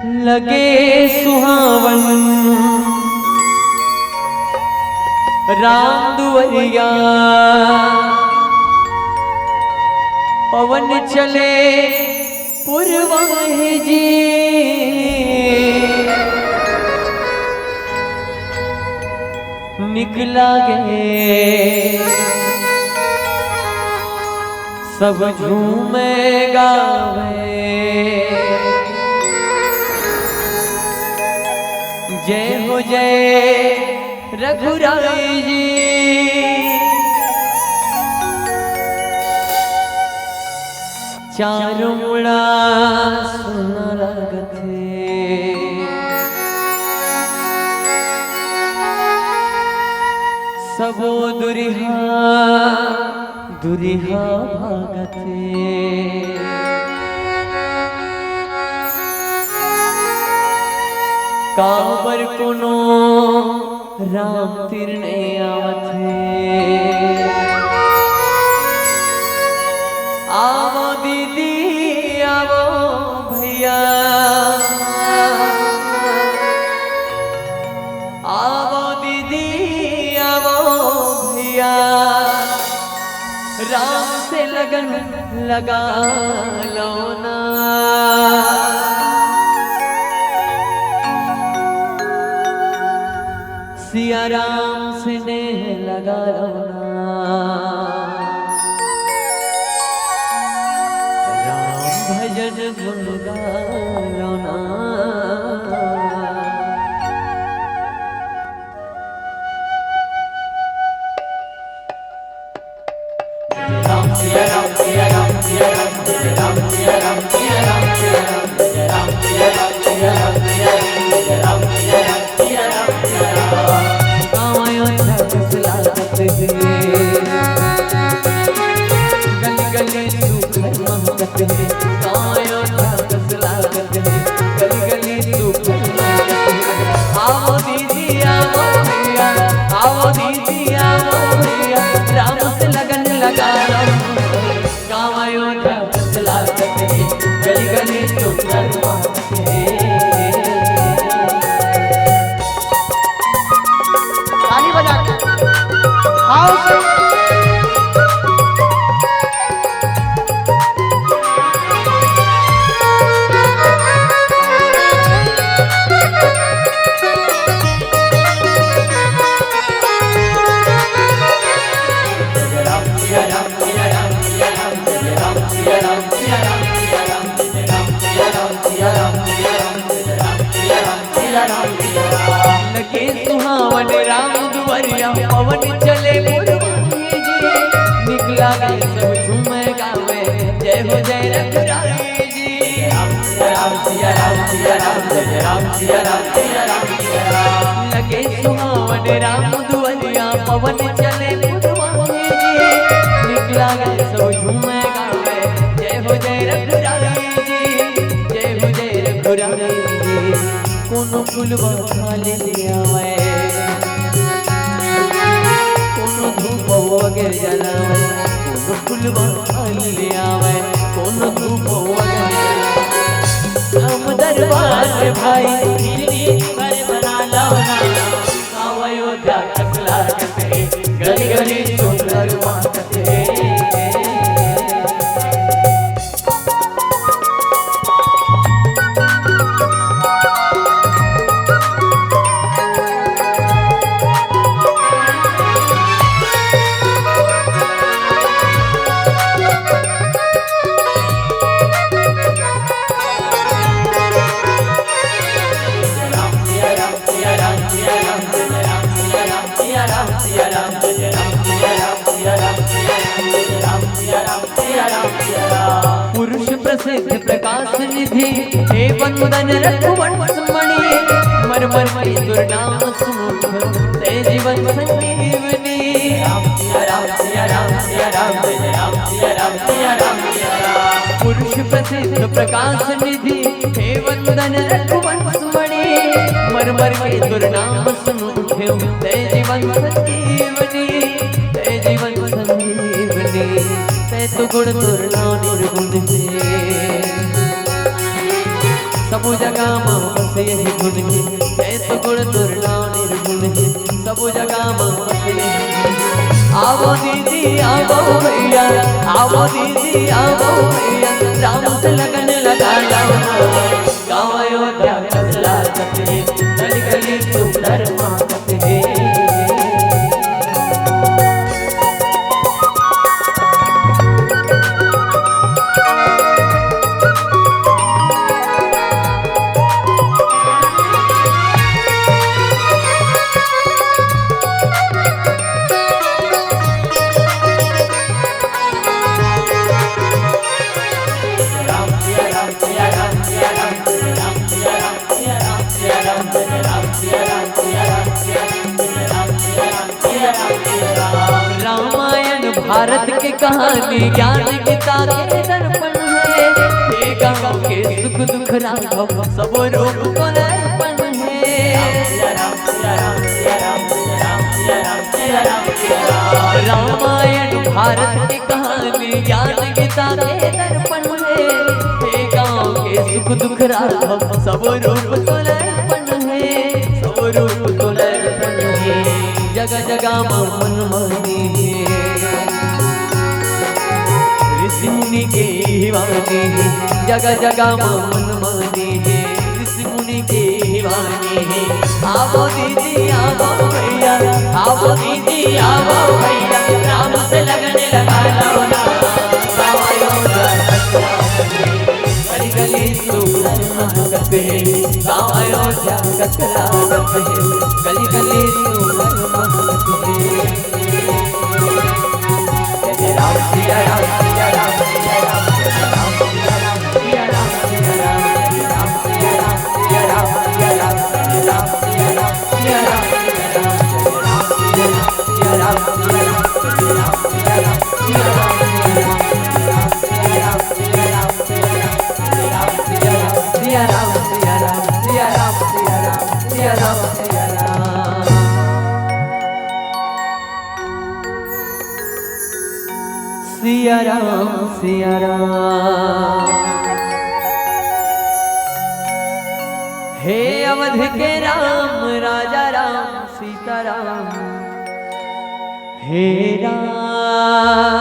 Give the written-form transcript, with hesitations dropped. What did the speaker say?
लगे सुहावन राम दुवरिया पवन चले पुरवाहे जी निकला गए सब झूमे गावे जय हो जय रघुराई जी चारों मुड़ा सुना लगते सबो दुरिहा दुरिहा भागते काबर कोनो राम तिरने आवथे आवो दीदी आवो भैया आवो दीदी आवो भैया राम से लगन लगा लो ना सिया राम से नेह लगा लो ना राम भजन गुण गा लो ना राम सिया राम सिया राम सिया राम राम सिया राम सिया राम सिया राम राम सिया राम सिया राम सिया राम सिया राम सिया राम गाँव फसला गली गली सुखर महकत है गाँव फसला गली गली सुखर महकत है आओ दीदी आओ भैया आओ दीदी आओ भैया राम से लगन लगा गाँव फसला गली गली सुखर महकत है लगे सुहावन राम दुवरिया पवन चले पुरवाहे जी निकला गए सब झूमे गावे जय हो जय रघुराई जी राम सिया राम सिया राम जय राम सिया राम सिया राम लगे सुहावन राम दुवरिया पवन चले पुरवाहे जी निकला गए सब झूमे गावे जय हो जय रघुराई जी जय हो जय रघुराई जी कोनो फूलवा खाले लिया मैं कोनो धूप वगैरह जलावे कोनो फूलवा खाले लिया मैं कोनो धूप वगैरह हम दरबार भाई दिल्ली पर बना लाना आवयो जा टकला करते गली गली सुंदर मांगते पुरुष प्रसिद्ध प्रकाश निधि हे वंदन रघुवंश मणि मरमर की दुर्नाम सुख ते जीवन संजीवनी राम सिया राम सिया राम सिया राम राम सिया राम सिया राम पुरुष प्रसिद्ध प्रकाश निधि हे वंदन रघुवंश मणि मरमर की दुर्नाम सुख ते जीवन संजीवनी ते जीवन संजीवनी ते तो गुण दुर्ना निर्गुण सब जगह माँ बस यही गुण है, कैसे गुण दुर्लभ निर्गुण है, सब जगह माँ बस यही गुण है। आवो दीदी आवो भैया, आवो दीदी आवो भैया, राम से लगन लगा लो, गाँव अयोध्या कसला कते, गली गली सुंदर माँ कते। रामायण भारत की कहानी ज्ञान गीता के दर्पण है, हे गाँव के सुख दुख राघव सब रूप को अर्पण है। रामायण भारत की कहानी ज्ञान गीता के दर्पण है, हे गाँव के सुख दुख राघव सब रूप को अर्पण है, सब रूप को अर्पण है। जगह जगह मन मानी है, ऋषि मुनि के वाणी है, जगह जगह मन मानी है, ऋषि मुनि के वाणी है। आवो दीदी आवो भैया, आवो दीदी आवो भैया, राम से लगन लगा लो ना, गली गली सुंदर माँ कते, गाँव अयोध्या कसला कते, गली गली सुंदर माँ कते। जय राम सिया राम सिया राम सिया राम, जय राम सिया राम सिया राम सिया राम, जय राम सिया राम सिया राम सिया राम, जय राम सिया राम सिया राम सिया राम, जय राम सिया राम सिया राम सिया राम, जय राम सिया राम सिया राम सिया राम, जय राम सिया राम सिया राम सिया राम, सिया राम सिया राम सिया राम सिया राम, सिया राम। सिया राम सिया राम। हे अवध के राम राजा राम सीता राम, हे राम